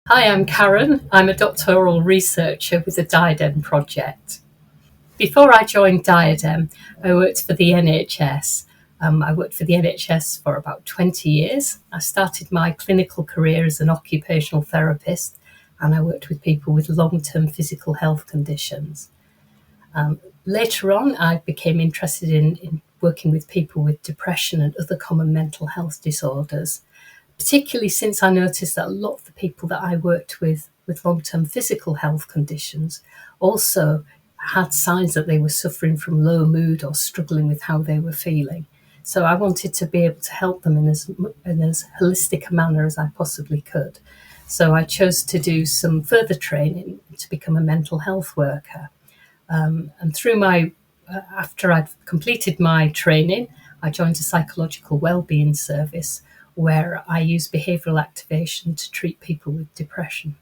Hi, I'm Karen. I'm a doctoral researcher with the DiaDeM project. Before I joined DiaDeM, I worked for the NHS. I worked for the NHS for about 20 years. I started my clinical career as an occupational therapist, and I worked with people with long-term physical health conditions. Later on, I became interested in working with people with depression and other common mental health disorders, particularly since I noticed that a lot of the people that I worked with long-term physical health conditions also had signs that they were suffering from low mood or struggling with how they were feeling. So I wanted to be able to help them in as holistic a manner as I possibly could. So I chose to do some further training to become a mental health worker. And through after I'd completed my training, I joined a psychological wellbeing service where I use behavioural activation to treat people with depression.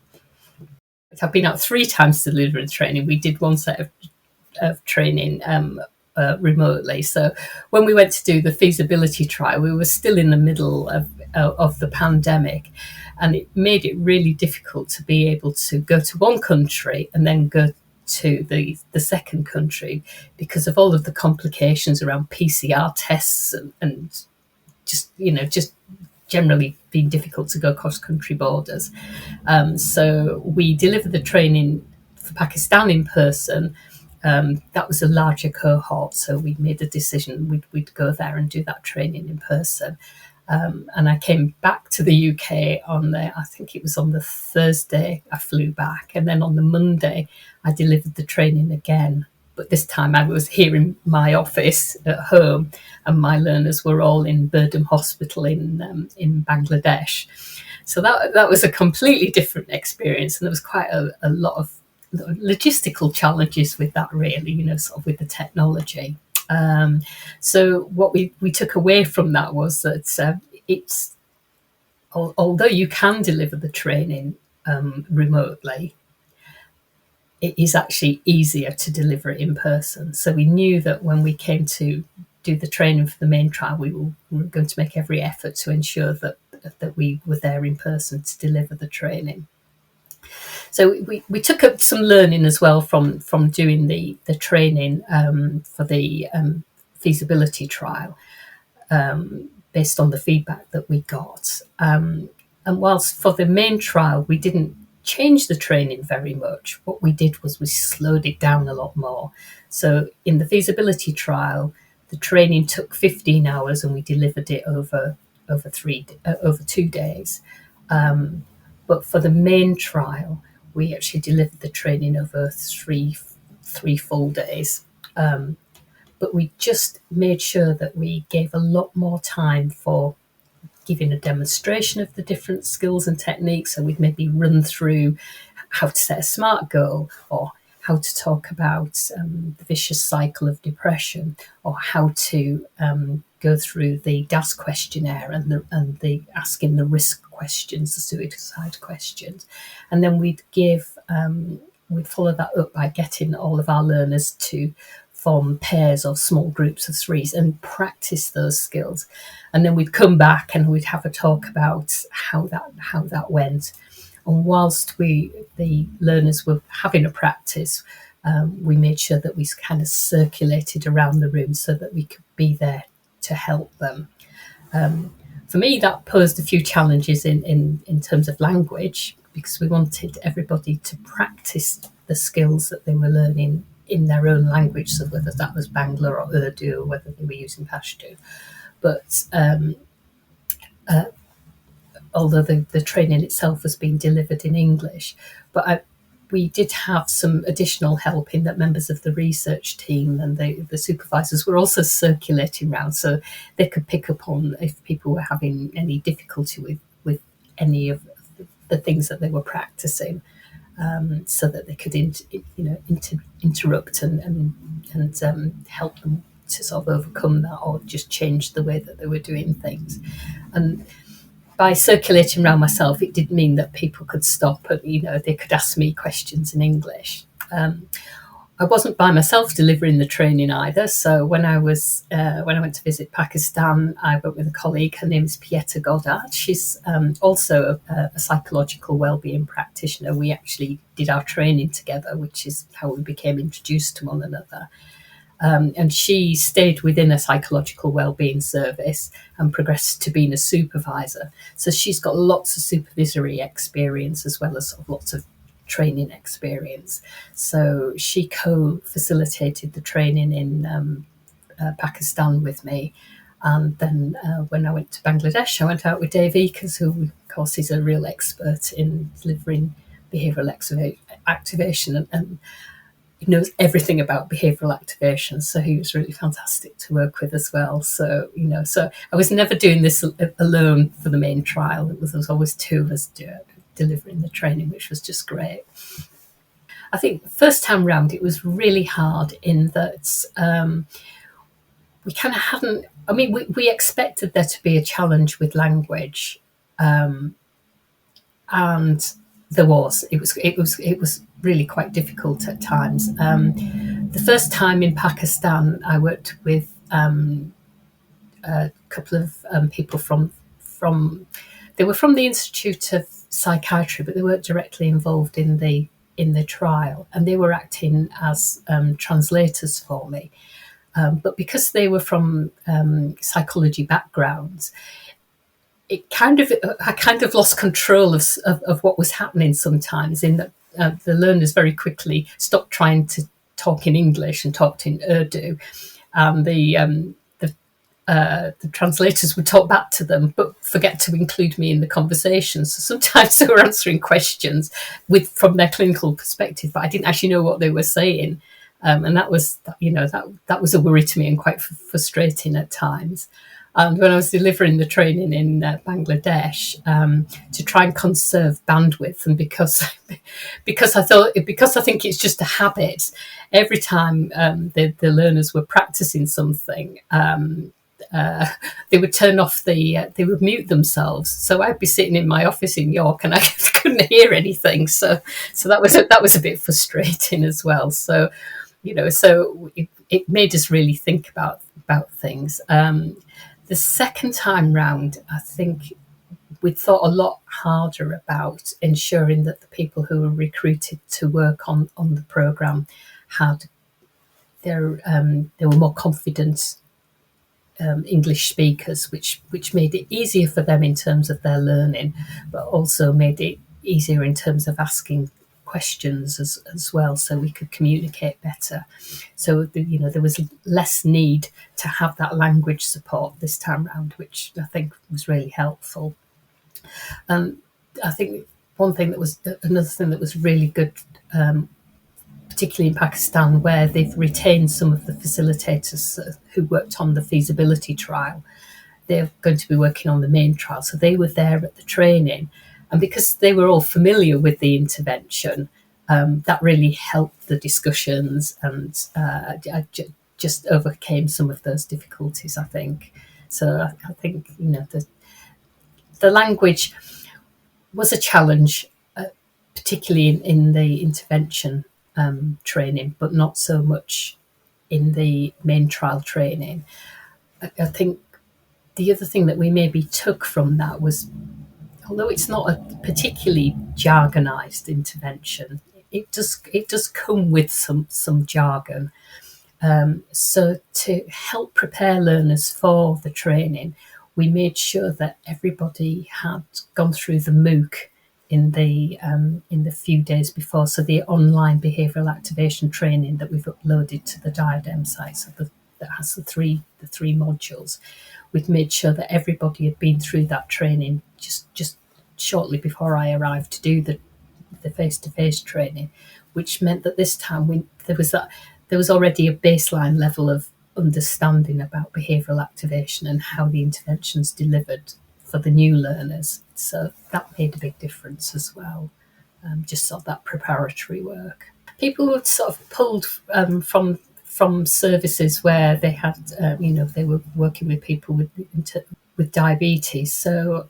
I've been out 3 times to deliver the training. We did one set of training remotely. So when we went to do the feasibility trial, we were still in the middle of the pandemic, and it made it really difficult to be able to go to one country and then go to the second country because of all of the complications around PCR tests and just generally being difficult to go across country borders. So we delivered the training for Pakistan in person. That was a larger cohort, so we made a decision we'd go there and do that training in person. And I came back to the UK I think it was on the Thursday I flew back, and then on the Monday I delivered the training again. But this time I was here in my office at home, and my learners were all in Birdham Hospital in Bangladesh. So that was a completely different experience, and there was quite a lot of logistical challenges with that, really, sort of with the technology. So what we took away from that was that it's although you can deliver the training remotely, it is actually easier to deliver it in person. So we knew that when we came to do the training for the main trial, we were going to make every effort to ensure that we were there in person to deliver the training. So we took up some learning as well from doing the training for the feasibility trial, based on the feedback that we got. And whilst for the main trial we didn't change the training very much, what we did was we slowed it down a lot more. So in the feasibility trial, the training took 15 hours and we delivered it over 2 days. But for the main trial, we actually delivered the training over three full days. But we just made sure that we gave a lot more time for giving a demonstration of the different skills and techniques. So we'd maybe run through how to set a SMART goal, or how to talk about the vicious cycle of depression, or how to go through the DAS questionnaire and the asking the risk questions, the suicide questions. And then we'd follow that up by getting all of our learners to form pairs or small groups of 3s and practice those skills. And then we'd come back and we'd have a talk about how that went. And whilst the learners were having a practice, we made sure that we kind of circulated around the room so that we could be there to help them. For me, that posed a few challenges in terms of language, because we wanted everybody to practice the skills that they were learning in their own language, so whether that was Bangla or Urdu, or whether they were using Pashto. But although the training itself was being delivered in English, but we did have some additional help in that members of the research team and the supervisors were also circulating around, so they could pick up on if people were having any difficulty with any of the things that they were practicing. So that they could interrupt and help them to sort of overcome that, or just change the way that they were doing things. And by circulating around myself, it did mean that people could stop and they could ask me questions in English. I wasn't by myself delivering the training either. So when I went to visit Pakistan, I went with a colleague. Her name is Pieta Goddard. She's also a psychological wellbeing practitioner. We actually did our training together, which is how we became introduced to one another. And she stayed within a psychological wellbeing service and progressed to being a supervisor. So she's got lots of supervisory experience as well as sort of lots of training experience. So she co-facilitated the training in Pakistan with me. And then when I went to Bangladesh, I went out with Dave Eakers, who, of course, is a real expert in delivering behavioural activation and he knows everything about behavioural activation. So he was really fantastic to work with as well. So, so I was never doing this alone for the main trial. There was always two of us delivering the training, which was just great. I think first time round, it was really hard in that we kind of hadn't, we expected there to be a challenge with language. And there was. It was really quite difficult at times. The first time in Pakistan, I worked with a couple of people from they were from the Institute of Psychiatry, but they weren't directly involved in the trial, and they were acting as translators for me. But because they were from psychology backgrounds, I kind of lost control of what was happening sometimes, in that the learners very quickly stopped trying to talk in English and talked in Urdu, and the translators would talk back to them but forget to include me in the conversation. So sometimes they were answering questions from their clinical perspective, but I didn't actually know what they were saying, and that was that was a worry to me and quite frustrating at times. And when I was delivering the training in Bangladesh, to try and conserve bandwidth, and because I think it's just a habit, every time the learners were practicing something, they would turn off they would mute themselves. So I'd be sitting in my office in York and I couldn't hear anything. So that was a bit frustrating as well. So it made us really think about things. The second time round, I think we thought a lot harder about ensuring that the people who were recruited to work on the programme they were more confident English speakers, which made it easier for them in terms of their learning, but also made it easier in terms of asking questions as well, so we could communicate better. So there was less need to have that language support this time round, which I think was really helpful. I think another thing that was really good, particularly in Pakistan, where they've retained some of the facilitators who worked on the feasibility trial. They're going to be working on the main trial, so they were there at the training. And because they were all familiar with the intervention, that really helped the discussions, and I just overcame some of those difficulties, I think. So I think the language was a challenge, particularly in the intervention training, but not so much in the main trial training. I think the other thing that we maybe took from that was, although it's not a particularly jargonized intervention, it does come with some jargon. So to help prepare learners for the training, we made sure that everybody had gone through the MOOC in the few days before. So the online behavioural activation training that we've uploaded to the DiaDeM site, so that has the three modules. We've made sure that everybody had been through that training just shortly before I arrived to do the face-to-face training, which meant that this time there was already a baseline level of understanding about behavioural activation and how the interventions delivered for the new learners. So that made a big difference as well. Just sort of that preparatory work. People were sort of pulled from services where they had, they were working with people with diabetes. So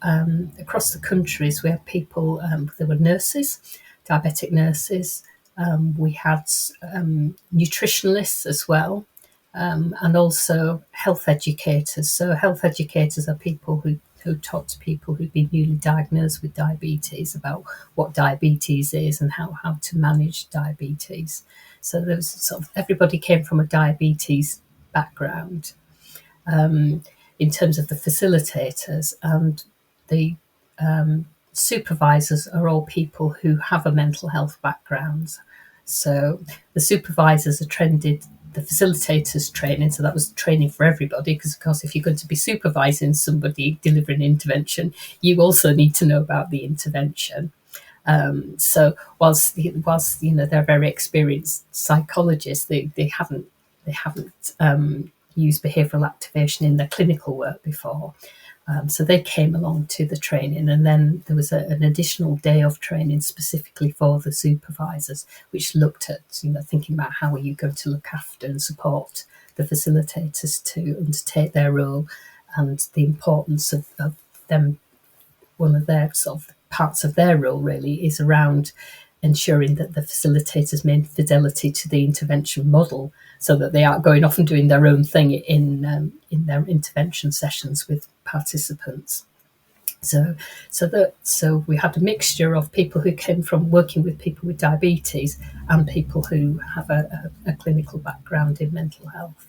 across the countries, we had people. There were nurses, diabetic nurses, We had nutritionalists as well, and also health educators. So health educators are people who talk to people who've been newly diagnosed with diabetes about what diabetes is and how to manage diabetes. So there was sort of everybody came from a diabetes background. In terms of the facilitators, and the supervisors are all people who have a mental health background. So the supervisors attended the facilitators training, so that was training for everybody, because of course if you're going to be supervising somebody delivering intervention, you also need to know about the intervention. So whilst they're very experienced psychologists, they haven't used behavioural activation in their clinical work before. So they came along to the training, and then there was an additional day of training specifically for the supervisors, which looked at thinking about how are you going to look after and support the facilitators to undertake their role, and the importance of them. One of their sort of parts of their role really is around ensuring that the facilitators maintain fidelity to the intervention model, so that they aren't going off and doing their own thing in their intervention sessions with participants. So we had a mixture of people who came from working with people with diabetes and people who have a clinical background in mental health.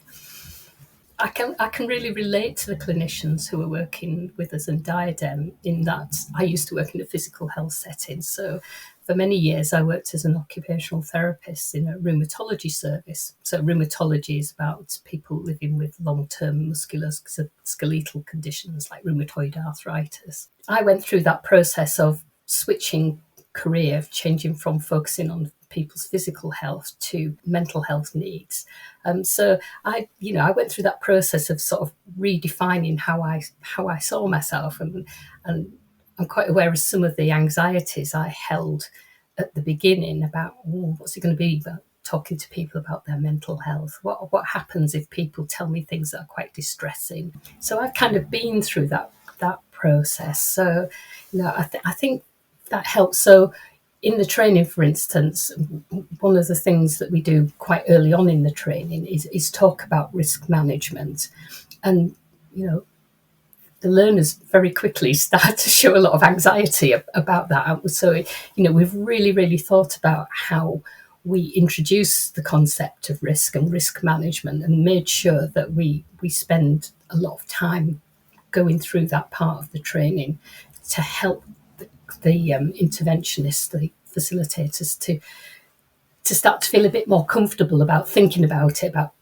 I can really relate to the clinicians who are working with us in DiaDeM, in that I used to work in a physical health setting. So for many years, I worked as an occupational therapist in a rheumatology service. So rheumatology is about people living with long-term musculoskeletal conditions like rheumatoid arthritis. I went through that process of switching career, changing from focusing on people's physical health to mental health needs. So I went through that process of sort of redefining how I saw myself, and I'm quite aware of some of the anxieties I held at the beginning about what's it going to be about talking to people about their mental health. What happens if people tell me things that are quite distressing? So I've kind of been through that process. So I think that helps. So in the training, for instance, one of the things that we do quite early on in the training is talk about risk management. And, the learners very quickly start to show a lot of anxiety about that. So, we've really, really thought about how we introduce the concept of risk and risk management, and made sure that we spend a lot of time going through that part of the training to help the interventionists, the facilitators, to start to feel a bit more comfortable about thinking about it, about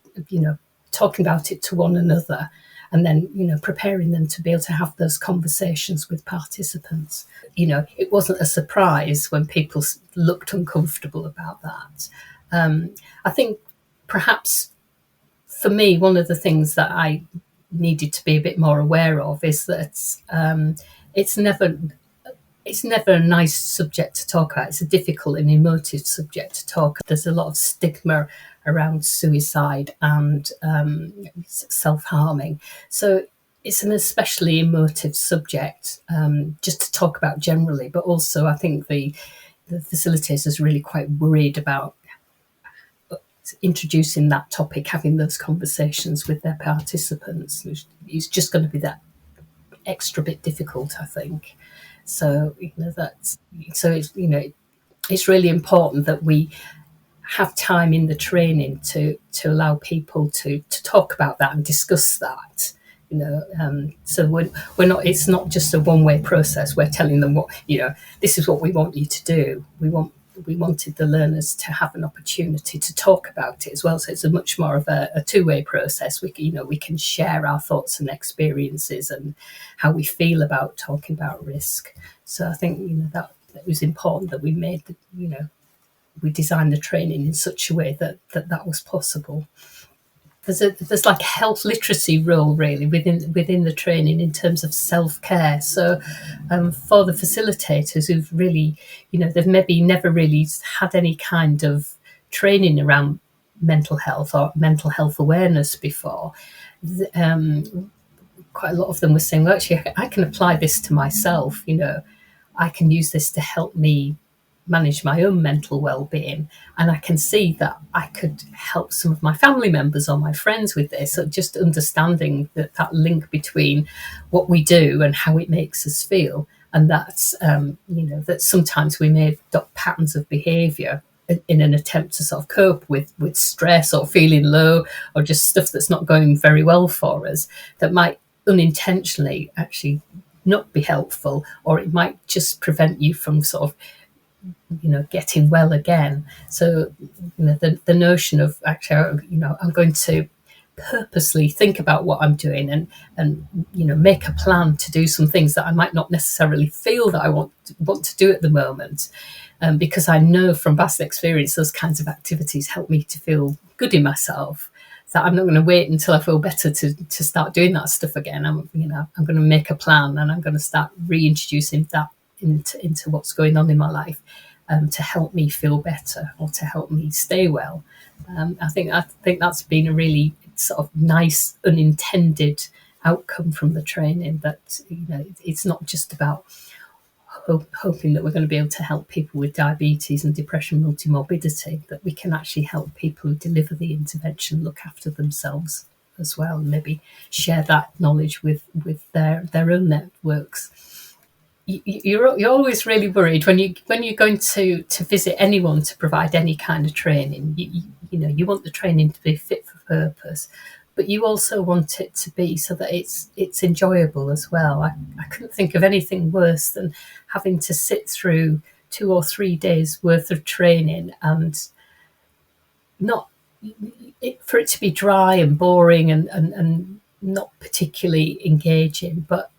talking about it to one another, and then preparing them to be able to have those conversations with participants. It wasn't a surprise when people looked uncomfortable about that. I think perhaps for me, one of the things that I needed to be a bit more aware of is that it's never a nice subject to talk about. It's a difficult and emotive subject to talk. There's a lot of stigma around suicide and self-harming. So it's an especially emotive subject just to talk about generally, but also I think the facilitators is really quite worried about introducing that topic, having those conversations with their participants. It's just going to be that extra bit difficult, I think. So it's really important that we have time in the training to allow people to talk about that and discuss that. So we're not. It's not just a one-way process. We're telling them this is what we want you to do. We wanted the learners to have an opportunity to talk about it as well. So it's a much more of a two-way process. We can share our thoughts and experiences and how we feel about talking about risk. So I think that it was important that we made we designed the training in such a way that was possible. There's like a health literacy role really within the training in terms of self-care. So for the facilitators who've really, they've maybe never really had any kind of training around mental health or mental health awareness before, quite a lot of them were saying, well, actually, I can apply this to myself. I can use this to help me manage my own mental well-being, and I can see that I could help some of my family members or my friends with this. So just understanding that link between what we do and how it makes us feel, and that's that sometimes we may adopt patterns of behaviour in an attempt to sort of cope with stress or feeling low or just stuff that's not going very well for us, that might unintentionally actually not be helpful, or it might just prevent you from sort of getting well again. So the notion of actually I'm going to purposely think about what I'm doing and make a plan to do some things that I might not necessarily feel that I want to do at the moment, because I know from past experience those kinds of activities help me to feel good in myself. That I'm not going to wait until I feel better to start doing that stuff again. I'm going to make a plan, and I'm going to start reintroducing that into what's going on in my life, to help me feel better or to help me stay well. I think that's been a really sort of nice unintended outcome from the training. That it's not just about hoping that we're going to be able to help people with diabetes and depression multimorbidity, that we can actually help people who deliver the intervention look after themselves as well, and maybe share that knowledge with their own networks. You're always really worried when you're going to visit anyone to provide any kind of training. You want the training to be fit for purpose, but you also want it to be so that it's enjoyable as well. I couldn't think of anything worse than having to sit through 2 or 3 days worth of training and not for it to be dry and boring and not particularly engaging. But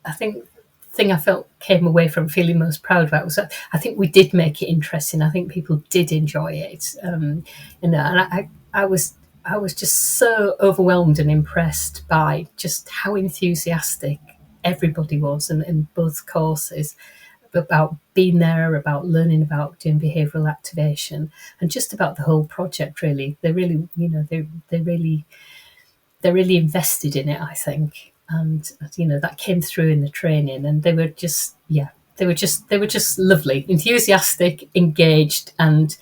I think the thing I came away from feeling most proud about was that I think we did make it interesting. I think people did enjoy it, and I was just so overwhelmed and impressed by just how enthusiastic everybody was in both courses about being there, about learning about doing behavioural activation, and just about the whole project. Really, they really, they're really invested in it, I think, and that came through in the training. And they were just lovely, enthusiastic, engaged, and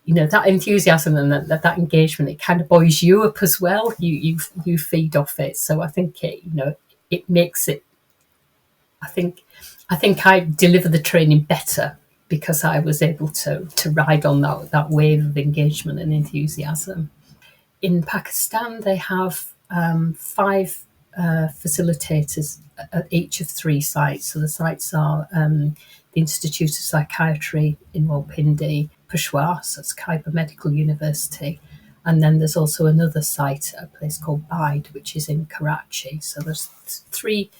that enthusiasm and that engagement, it kind of buoys you up as well. You feed off it. So I think it makes it. I think I deliver the training better because I was able to ride on that wave of engagement and enthusiasm. In Pakistan, they have 5 facilitators at each of 3 sites. So the sites are the Institute of Psychiatry in Rawalpindi, Peshawar, so it's Khyber Medical University, and then there's also another site, a place called Bide, which is in Karachi. So there's 3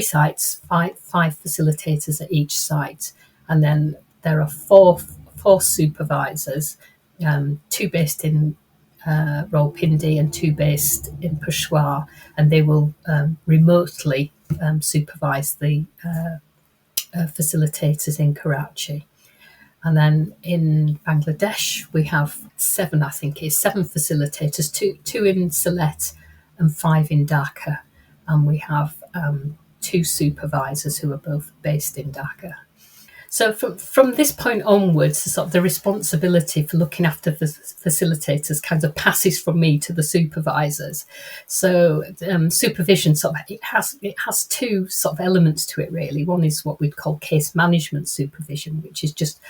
sites, five facilitators at each site, and then there are four supervisors, 2 based in Rawalpindi and 2 based in Peshawar, and they will remotely supervise the facilitators in Karachi. And then in Bangladesh, we have 7 facilitators, two in Sylhet and 5 in Dhaka. And we have 2 supervisors who are both based in Dhaka. So from this point onwards, sort of the responsibility for looking after the facilitators kind of passes from me to the supervisors. So supervision it has 2 sort of elements to it, really. One is what we'd call case management supervision, which is just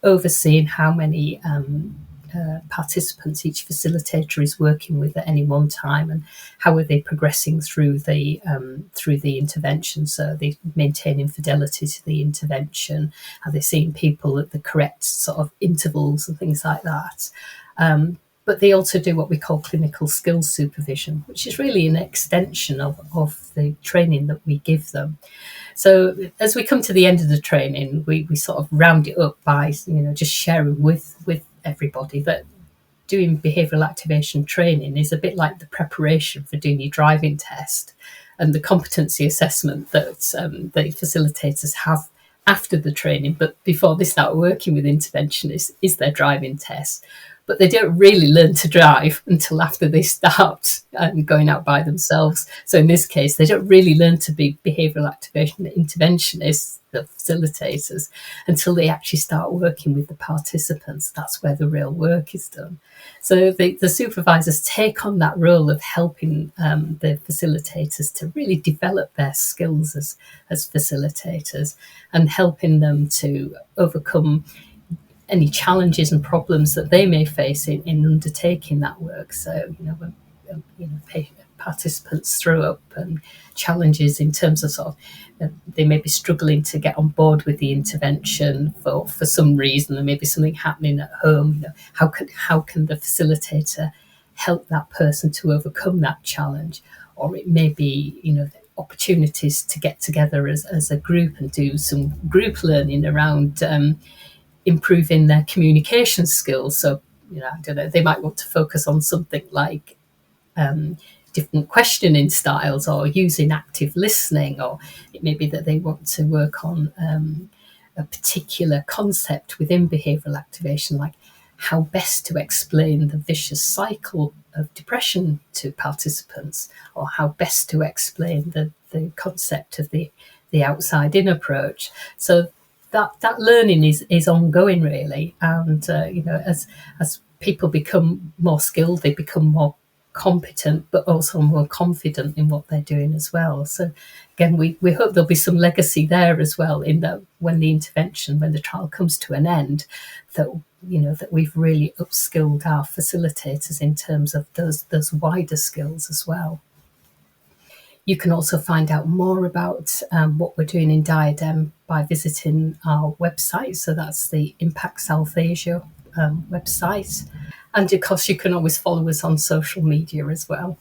overseeing how many participants each facilitator is working with at any one time, and how are they progressing through the intervention. So they're maintaining fidelity to the intervention, are they seeing people at the correct sort of intervals and things like that. But they also do what we call clinical skills supervision, which is really an extension of the training that we give them. So as we come to the end of the training, we sort of round it up by just sharing with everybody that doing behavioural activation training is a bit like the preparation for doing your driving test, and the competency assessment that the facilitators have after the training, but before they start working with interventionists, is their driving test. but they don't really learn to drive until after they start going out by themselves. So in this case, they don't really learn to be behavioural activation interventionists, the facilitators, until they actually start working with the participants. That's where the real work is done. So the supervisors take on that role of helping the facilitators to really develop their skills as facilitators, and helping them to overcome any challenges and problems that they may face in undertaking that work. So, when participants throw up challenges in terms of they may be struggling to get on board with the intervention for some reason. There may be something happening at home. How can the facilitator help that person to overcome that challenge? Or it may be opportunities to get together as a group and do some group learning around improving their communication skills. So, I don't know, they might want to focus on something like different questioning styles, or using active listening, or it may be that they want to work on a particular concept within behavioural activation, like how best to explain the vicious cycle of depression to participants, or how best to explain the concept of the outside-in approach. So that learning is ongoing, really, and as people become more skilled, they become more competent, but also more confident in what they're doing as well. So again, we hope there'll be some legacy there as well, in that when the trial comes to an end, that we've really upskilled our facilitators in terms of those wider skills as well. You can also find out more about what we're doing in DiaDeM by visiting our website. So that's the Impact South Asia website. And of course, you can always follow us on social media as well.